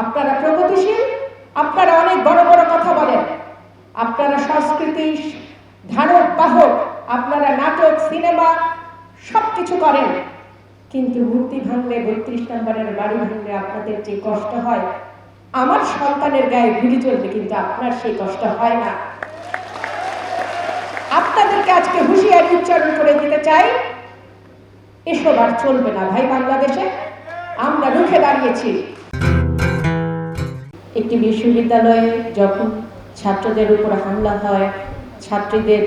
আপনারা প্রগতিশীল, আপনারা অনেক বড় বড় কথা বলেন, আপনারা সংস্কৃতি ধারক বাহক, আপনারা নাটক সিনেমা সবকিছু করেন, কিন্তু মূর্তি ভাঙলে 32 নম্বরের বাড়ি ভাঙলে আপনাদের যে কষ্ট হয়, আমার সন্তানের গায়ে গুলি চলবে, কিন্তু আপনার সেই কষ্ট হয় না। আপনাদেরকে আজকে হুঁশিয়ারি উচ্চারণ করে দিতে চাই, এসব আর চলবে না ভাই। বাংলাদেশে আমরা রুখে দাঁড়িয়েছি। একটি বিশ্ববিদ্যালয়ে যখন ছাত্রদের উপর হামলা হয়, ছাত্রীদের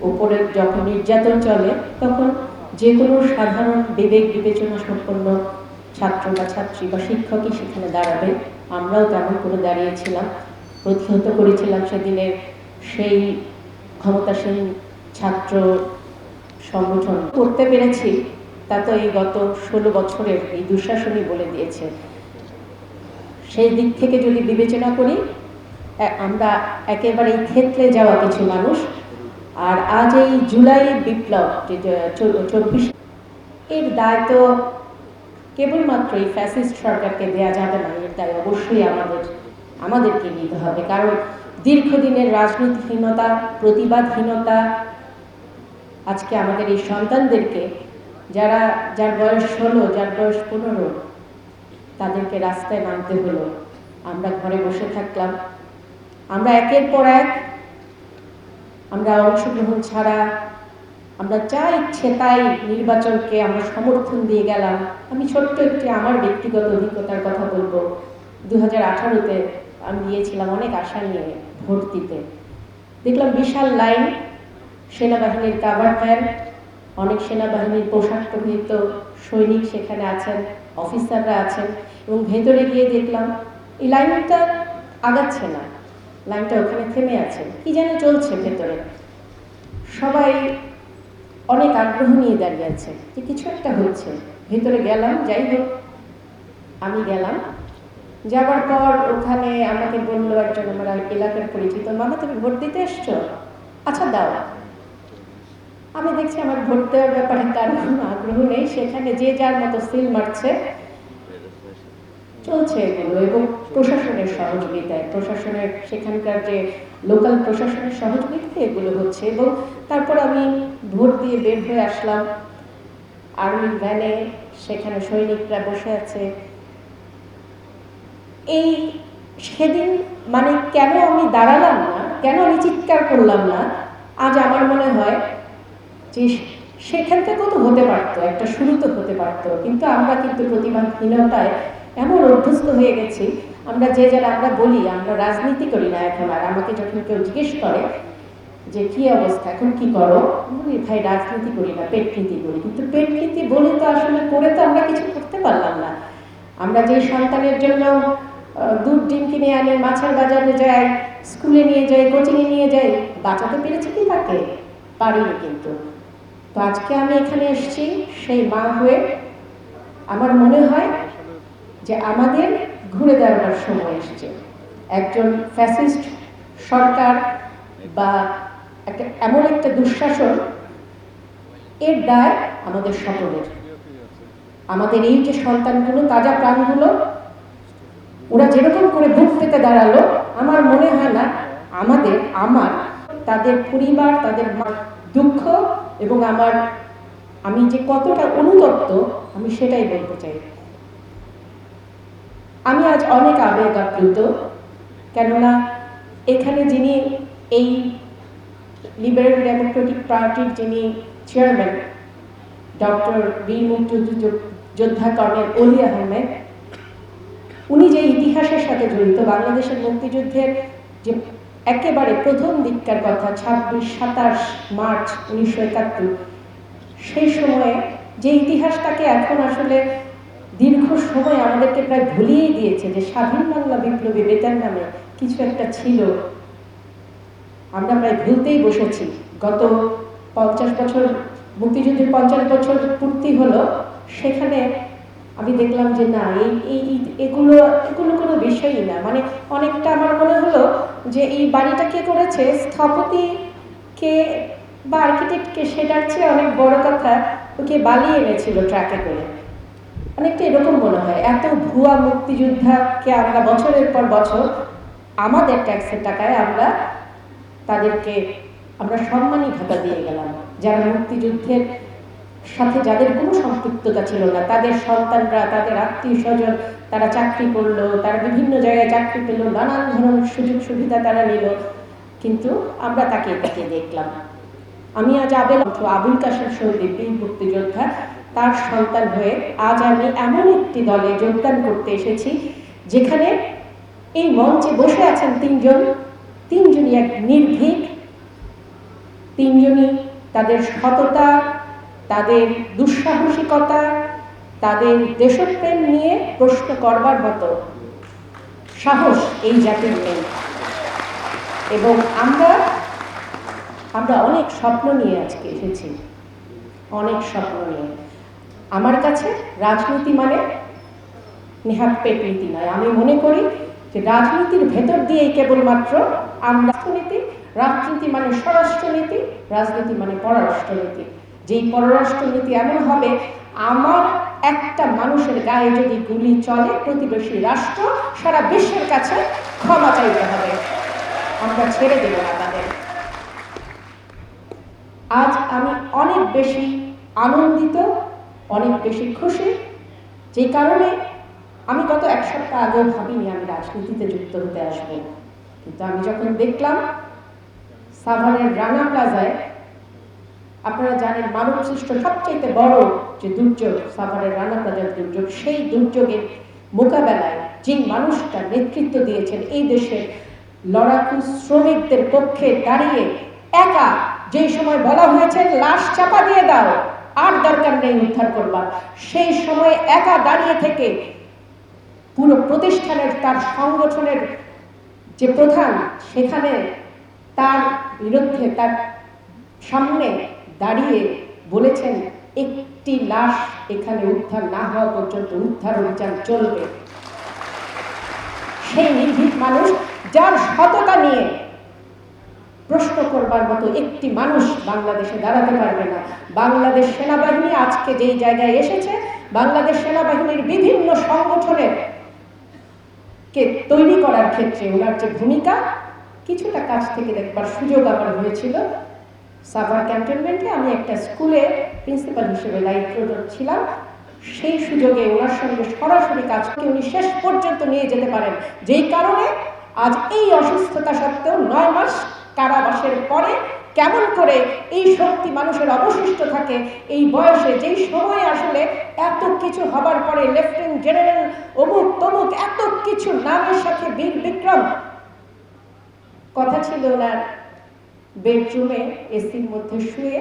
উপরে যখন নির্যাতন চলে, তখন যে কোনো সাধারণ বিবেক বিবেচনা সম্পন্ন ছাত্র বা ছাত্রী বা শিক্ষকই সেখানে দাঁড়াবে। আমরাও তেমন করে দাঁড়িয়েছিলাম, প্রতিহত করেছিলাম সেদিনের সেই ক্ষমতাসীন ছাত্র সংগঠন। করতে পেরেছি তা তো এই গত 16 বছরের এই দুঃশাসনই বলে দিয়েছে। সেই দিক থেকে যদি বিবেচনা করি, আমরা একেবারেই ক্ষেত্রে যাওয়া কিছু মানুষ। আর আজ এই জুলাই বিপ্লব যে 24 এর দায় তো কেবলমাত্র এই ফ্যাসিস্ট সরকারকে দেওয়া যাবে না, এর দায় অবশ্যই আমাদেরকে নিতে হবে। কারণ দীর্ঘদিনের রাজনীতিহীনতা, প্রতিবাদহীনতা আজকে আমাদের এই সন্তানদেরকে, যার বয়স 16, যার বয়স 15, তাদেরকে রাস্তায় নামতে হলো। আমরা ঘরে বসে থাকলাম, আমরা একের পর এক আমরা অংশগ্রহণ ছাড়া আমরা যা ইচ্ছে তাই নির্বাচনকে আমরা সমর্থন দিয়ে গেলাম। আমি ছোট্ট একটি আমার ব্যক্তিগত অভিজ্ঞতার কথা বলবো। 2018-তে আমি গিয়েছিলাম অনেক আশা নিয়ে ভোট দিতে। দেখলাম বিশাল লাইন, সেনাবাহিনীর কাভার ভ্যান, অনেক সেনাবাহিনীর পোশাক পরিহিত সৈনিক সেখানে আছেন, অফিসাররা আছেন, এবং ভেতরে গিয়ে দেখলাম এই লাইনটা আগাচ্ছে না, লাইনটা ওখানে থেমে আছে, কি যেন চলছে ভেতরে। সবাই অনেক আগ্রহ নিয়ে দাঁড়িয়ে আছে যে কিছু একটা হচ্ছে। ভেতরে গেলাম, যাই হোক আমি গেলাম। যাবার পর ওখানে আমাকে বললো একজন আমার এলাকার পরিচিত, মামা তুমি ভোট দিতে এসছো? আচ্ছা দাও। আমি দেখছি আমার ভোট দেওয়ার ব্যাপারে কারো কোনো আগ্রহ নেই, সেখানে যে যার মতো সিল মারছে, চলছে এগুলো। এবং প্রশাসনের সহযোগিতায়, প্রশাসনের সেখানকার যে লোকাল প্রশাসনের সহযোগিতায় এগুলো হচ্ছে। এবং তারপর আমি ভোট দিয়ে বের হয়ে আসলাম, আর্মি ভ্যানে সেখানে সৈনিকরা বসে আছে। এই সেদিন মানে কেন আমি দাঁড়ালাম না, কেন আমি চিৎকার করলাম না, আজ আমার মনে হয় যে সেখান থেকেও তো হতে পারতো, একটা শুরু তো হতে পারতো। কিন্তু আমরা কিন্তু প্রতিবাদহীনতায় এমন অভ্যস্ত হয়ে গেছি, আমরা আমরা বলি আমরা রাজনীতি করি না এখন। আর আমাকে যখন কেউ জিজ্ঞেস করে যে কি অবস্থা, এখন কি করো, বলি ভাই রাজনীতি করি না, পেটনীতি করি। কিন্তু পেটনীতি বলে তো আসলে করে তো আমরা কিছু করতে পারলাম না। আমরা যে সন্তানের জন্য দুধ ডিম কিনে আনি, মাছের বাজারে যাই, স্কুলে নিয়ে যাই, কোচিংয়ে নিয়ে যাই, বাঁচাতে পেরেছি কি তাকে? পারিনি। কিন্তু তো আজকে আমি এখানে এসেছি সেই মা হয়ে। আমার মনে হয় যে আমাদের ঘুরে দাঁড়ানোর সময় এসেছে। একজন ফ্যাসিস্ট সরকার বা এমন একটা দুঃশাসন, এর দায় আমাদের সকলের। আমাদের এই যে সন্তানগুলো, তাজা প্রাণগুলো, ওরা যেরকম করে বুক পেতে দাঁড়ালো, আমার মনে হয় না আমার তাদের পরিবার, তাদের দুঃখ এবং আমি যে কতটা অনুতপ্ত, আমি সেটাই বলতে চাই। আমি আজ অনেক আবেগ আপ্লুত, কেননা এখানে যিনি এই লিবারেল ডেমোক্রেটিক পার্টির যিনি চেয়ারম্যান, ডক্টর বীর মুক্তিযোদ্ধা কর্নেল অলি আহমেদ, উনি যে ইতিহাসের সাথে জড়িত, বাংলাদেশের মুক্তিযুদ্ধের যে একেবারে প্রথম দিককার কথা, 26-27 মার্চ 1971, সেই সময়ে যে ইতিহাসটাকে এখন আসলে দীর্ঘ সময় আমাদেরকে প্রায় ভুলিয়ে দিয়েছে, যে স্বাধীন বাংলা বিপ্লবী বেতার নামে কিছু একটা ছিল, আমরা প্রায় ভুলতেই বসেছি। গত 50 বছর, মুক্তিযুদ্ধের 50 বছর পূর্তি হলো, সেখানে আমি দেখলাম যে না, এগুলো কোনো বিষয়ই না। মানে অনেকটা আমার মনে হলো যে এই বাড়িটা কে করেছে, স্থপতি কে বা আর্কিটেক্টকে, সেটার চেয়ে অনেক বড় কথা ওকে বালি এনেছিল ট্রাকে করে। অনেকটা এরকম মনে হয়, এত ভুয়া মুক্তিযোদ্ধাকে আমরা বছরের পর বছর আমাদের ট্যাক্সের টাকায় তাদেরকে আমরা সম্মানী ভাতা দিয়ে গেলাম। যারা মুক্তিযুদ্ধের সাথে যাদের কোনো সম্পৃক্ততা ছিল না, তাদের সন্তানরা, তাদের আত্মীয় স্বজন তারা চাকরি করলো, তারা বিভিন্ন জায়গায় চাকরি পেল, নানান ধরনের সুযোগ সুবিধা তারা নিল, কিন্তু আমরা তাকে দেখলাম। আমি আজ আবুল কাশেম শহীদ বীর মুক্তিযোদ্ধা, তার সন্তান হয়ে আজ আমি এমন একটি দলে যোগদান করতে এসেছি যেখানে এই মঞ্চে বসে আছেন তিনজনই এক নির্ভীক, তিনজনই তাদের সততা, তাদের দুঃসাহসিকতা, তাদের দেশপ্রেম নিয়ে প্রশ্ন করবার মতো সাহস এই জাতির নেই। এবং আমরা অনেক স্বপ্ন নিয়ে আজকে এসেছি, অনেক স্বপ্ন নিয়ে। আমার কাছে রাজনীতি মানে নেহাত পেট নীতি নয়। আমি মনে করি যে রাজনীতির ভেতর দিয়েই কেবলমাত্র আমরা রাজনীতি মানে স্বরাষ্ট্রনীতি, রাজনীতি মানে পররাষ্ট্রনীতি। যেই পররাষ্ট্রনীতি এমন হবে, আমার একটা মানুষের গায়ে যদি গুলি চলে, প্রতিবেশী রাষ্ট্র সারা বিশ্বের কাছে ক্ষমা চাইতে হবে, আমরা ছেড়ে দেব না তাদের। আজ আমি অনেক বেশি আনন্দিত, অনেক বেশি খুশি, যে কারণে আমি গত এক সপ্তাহ আগেও ভাবিনি আমি রাজনীতিতে যুক্ত হতে আসবো। কিন্তু আমি যখন দেখলাম সাভারের রানা প্লাজায়, আপনারা জানেন মানব সৃষ্ট সবচেয়ে বড় যে দুর্যোগ সাভারের রানা প্লাজার দুর্যোগ, সেই দুর্যোগের মোকাবেলায় যে মানুষটা নেতৃত্ব দিয়েছেন এই দেশের লড়াকু শ্রমিকদের পক্ষে দাঁড়িয়ে, একা যেই সময় বলা হয়েছে লাশ চাপা দিয়ে দাও, আর দরকার নেই উদ্ধার করবার, সেই সময় একা দাঁড়িয়ে থেকে পুরো প্রতিষ্ঠানের, তার সংগঠনের যে প্রধান, সেখানে তার বিরুদ্ধে, তার সামনে দাঁড়িয়ে বলেছেন একটি লাশ এখানে উদ্ধার না হওয়া পর্যন্ত উদ্ধার অভিযান চলবে। সেই নির্ভীক মানুষ, যার সততা নিয়ে প্রশ্ন করবার মতো একটি মানুষ বাংলাদেশে দাঁড়াতে পারবে না। বাংলাদেশ সেনাবাহিনী আজকে যেই জায়গায় এসেছে, বাংলাদেশ সেনাবাহিনীর বিভিন্ন সংগঠনের কে তৈরি করার ক্ষেত্রে ওনার যে ভূমিকা, কিছুটা কাছ থেকে দেখবার সুযোগ আমার হয়েছিল। সাভার ক্যান্টনমেন্টে আমি একটা স্কুলে প্রিন্সিপাল হিসেবে দায়িত্বরত ছিলাম। সেই সুযোগে ওনার সঙ্গে সরাসরি কাজকে উনি শেষ পর্যন্ত নিয়ে যেতে পারেন, যেই কারণে আজ এই অসুস্থতা সত্ত্বেও 9 মাস কারাবাসের পরে কেমন করে এই শক্তি মানুষের অবশিষ্ট থাকে এই বয়সে, যেই সময় আসলে এত কিছু হবার পরে লেফটেন্যান্ট জেনারেল অমুক তমুক এত কিছু নামের সাথে বীর বিক্রম, কথা ছিল ওনার বেডরুমে এসির মধ্যে শুয়ে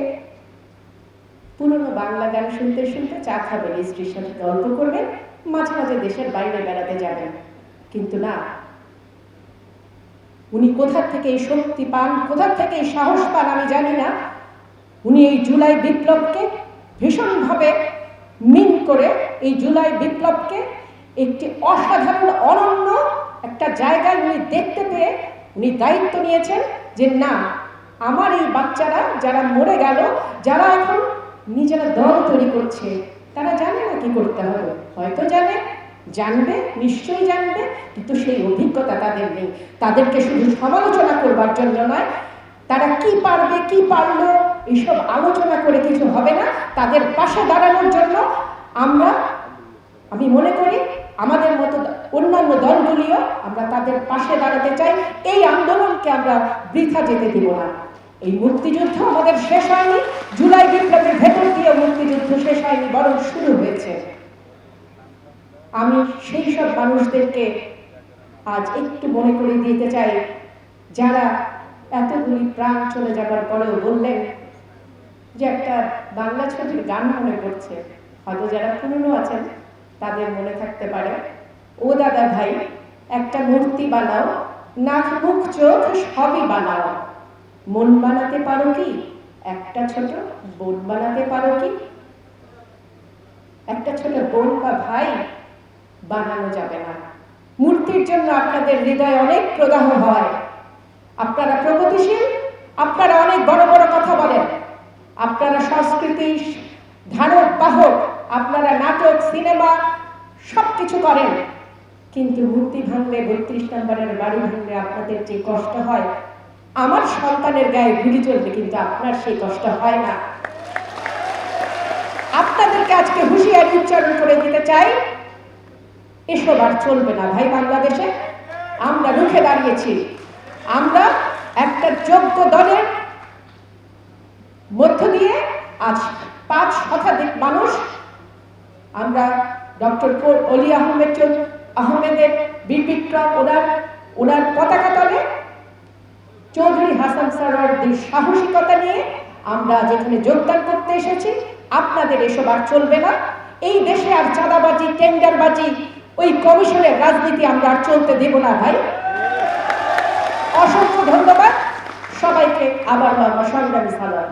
পুরনো বাংলা গান শুনতে শুনতে চা খাবেন, স্ত্রীর সাথে গল্প করবেন, মাঝে মাঝে দেশের বাইরে বেড়াতে যাবেন। কিন্তু না, উনি কোথা থেকে এই শক্তি পান, কোথা থেকে এই সাহস পান আমি জানি না। উনি এই জুলাই বিপ্লবকে ভীষণভাবে মিন করে, এই জুলাই বিপ্লবকে একটি অসাধারণ অনন্য একটা জায়গায় উনি দেখতে পেয়ে উনি দায়িত্ব নিয়েছেন যে না, আমার এই বাচ্চারা যারা মরে গেল, যারা এখন নিজেরা দল তৈরি করছে, তারা জানে না কি করতে হবে, হয়তো জানবে, নিশ্চয়ই জানবে, কিন্তু সেই অভিজ্ঞতা তাদের নেই। তাদেরকে শুধু সমালোচনা করবার জন্য নয়, তারা কি পারবে কি পারলো এইসব আলোচনা করে কিছু হবে না। তাদের পাশে দাঁড়ানোর জন্য আমি মনে করি আমাদের মতো অন্যান্য দলগুলিও আমরা তাদের পাশে দাঁড়াতে চাই। এই আন্দোলনকে আমরা বৃথা যেতে দিব না। এই মুক্তিযুদ্ধ আমাদের শেষ হয়নি, জুলাই বিপ্লবের ভেতর দিয়ে মুক্তিযুদ্ধ শেষ হয়নি, বরং শুরু হয়েছে। আমি সেই সব মানুষদেরকে আজ একটু মনে করে দিতে চাই, যারা এতগুলি প্রাণ চলে যাবার পরেও বললেন যে একটা বাংলা ছবির গান মনে পড়ছে, হয়তো যারা পুরনো আছেন তাদের মনে থাকতে পারে, ও দাদা ভাই একটা মূর্তি বানাও, নাক মুখ চোখ সবই বানাও, মন বানাতে পারো কি, একটা ছোট বোন বানাতে পারো কি? একটা ছোট বোন বা ভাই বানানো যাবে না। মূর্তির জন্য আপনাদের হৃদয় অনেক প্রদাহ হয়, আপনারা প্রগতিশীল, আপনারা অনেক বড় বড় কথা বলেন, আপনারা সংস্কৃতি ধারক বাহক, আপনারা নাটক, সিনেমা সবকিছু করেন, কিন্তু মূর্তি ভাঙলে 32 নম্বরের বাড়ি ভাঙলে আপনাদের যে কষ্ট হয়, আমার সন্তানের গায়ে গুলি চলবে, কিন্তু আপনার সেই কষ্ট হয় না। আপনাদেরকে আজকে হুঁশিয়ারি উচ্চারণ করে দিতে চাই, এসব আর চলবে না ভাই। বাংলাদেশে আমরা রুখে দাঁড়িয়েছি। আমরা একটা যোগ্য দলের মধ্য দিয়ে আজ 5 শতাধিক মানুষ, আমরা ডক্টর অলি আহমেদের বীর বিক্রম ওনার পতাকা তলে চৌধুরী হাসান সরওয়ারদের সাহসিকতা নিয়ে আমরা যেখানে যোগদান করতে এসেছি। আপনাদের এসব আর চলবে না। এই দেশে আর চাঁদাবাজি, টেন্ডারবাজি, ওই কমিশনের রাজনীতি আমরা আর চলতে দেব না ভাই। অসংখ্য ধন্যবাদ সবাইকে। আবার সংগ্রামী সালাম।